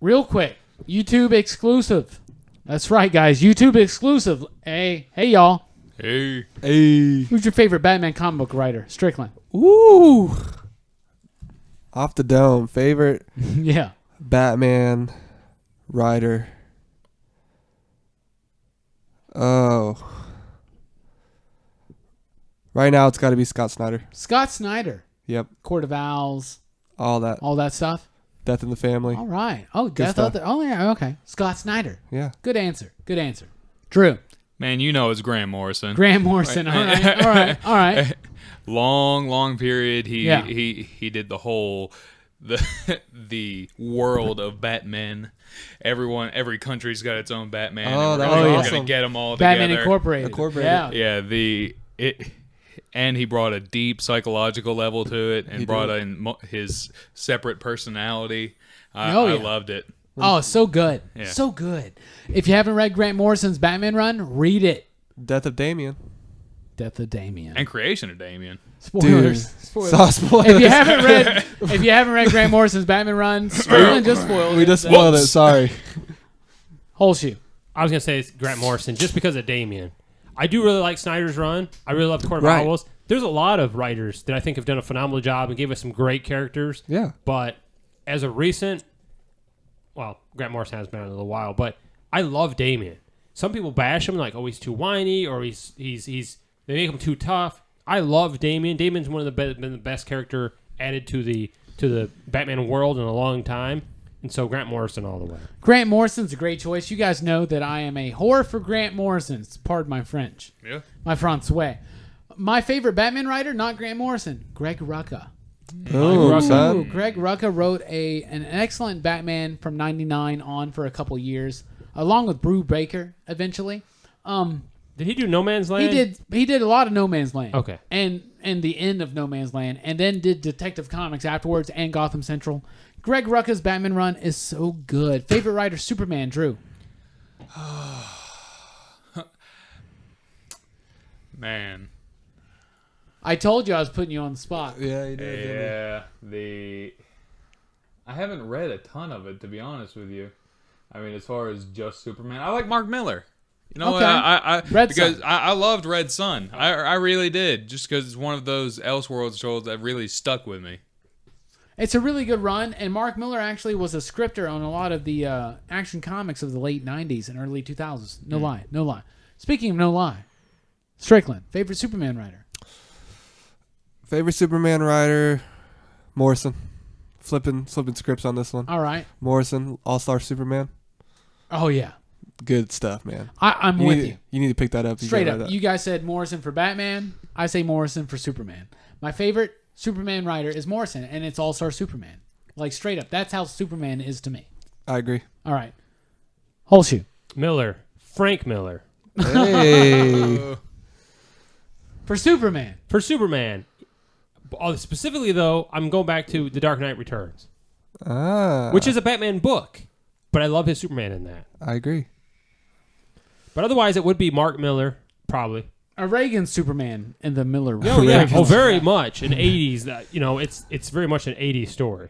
Real quick, YouTube exclusive. That's right, guys. YouTube exclusive. Hey, y'all. Hey. Who's your favorite Batman comic book writer? Strickland. Ooh. Off the dome. Favorite Yeah. Batman writer. Oh. Right now, it's got to be Scott Snyder. Scott Snyder. Yep. Court of Owls. All that stuff. Death in the Family. All right. Oh, Good Death stuff. out there. Oh, yeah. Okay. Scott Snyder. Yeah. Good answer. Drew. Man, you know it's Grant Morrison. Grant Morrison. All right. Long period. Yeah. He did the whole the world of Batman. Every country's got its own Batman. Oh, and that we're was gonna awesome. get them all together. Batman Incorporated. Yeah. And he brought a deep psychological level to it, and brought in his separate personality. I loved it. Oh, so good. Yeah. So good. If you haven't read Grant Morrison's Batman run, read it. Death of Damien. Death of Damien. And Creation of Damien. Spoilers. Saw spoilers. If you haven't read Grant Morrison's Batman run, Strickland just spoiled it. We just spoiled it. Sorry. Holshoe. I was going to say it's Grant Morrison just because of Damien. I do really like Snyder's run. I really love Court of Owls. There's a lot of writers that I think have done a phenomenal job and gave us some great characters. Yeah. But as a recent, Grant Morrison has been on it a little while, but I love Damien. Some people bash him like, oh, he's too whiny, or he's they make him too tough. I love Damien. Damien's been the best character added to the Batman world in a long time. And so Grant Morrison all the way. Grant Morrison's a great choice. You guys know that I am a whore for Grant Morrison. Pardon my French. Yeah. My Francois. My favorite Batman writer, not Grant Morrison, Greg Rucka. Oh, Greg Rucka wrote an excellent Batman from 99 on for a couple years, along with Brew Baker eventually. Did he do No Man's Land? He did a lot of No Man's Land. Okay. And the end of No Man's Land, and then did Detective Comics afterwards and Gotham Central. Greg Rucka's Batman run is so good. Favorite writer, Superman, Drew. Man. I told you I was putting you on the spot. Yeah, you did. Yeah. I haven't read a ton of it, to be honest with you. I mean, as far as just Superman, I like Mark Miller. You know, Okay. I loved Red Sun. I really did, just because it's one of those Elseworlds shows that really stuck with me. It's a really good run, and Mark Miller actually was a scripter on a lot of the action comics of the late 90s and early 2000s. No lie. Speaking of no lie, Strickland, favorite Superman writer? Favorite Superman writer, Morrison. Flipping scripts on this one. All right. Morrison, All-Star Superman. Oh, yeah. Good stuff, man. I'm with you. You need to pick that up. Straight up. You guys said Morrison for Batman. I say Morrison for Superman. My favorite Superman writer is Morrison, and it's All-Star Superman. Like, straight up. That's how Superman is to me. I agree. All right. Holshoe. Miller. Frank Miller. Hey. For Superman. Specifically, though, I'm going back to The Dark Knight Returns, Ah. which is a Batman book, but I love his Superman in that. I agree. But otherwise, it would be Mark Miller, probably. A Reagan Superman in the Miller. Oh, yeah. Oh, very much. In 80s, it's very much an 80s story.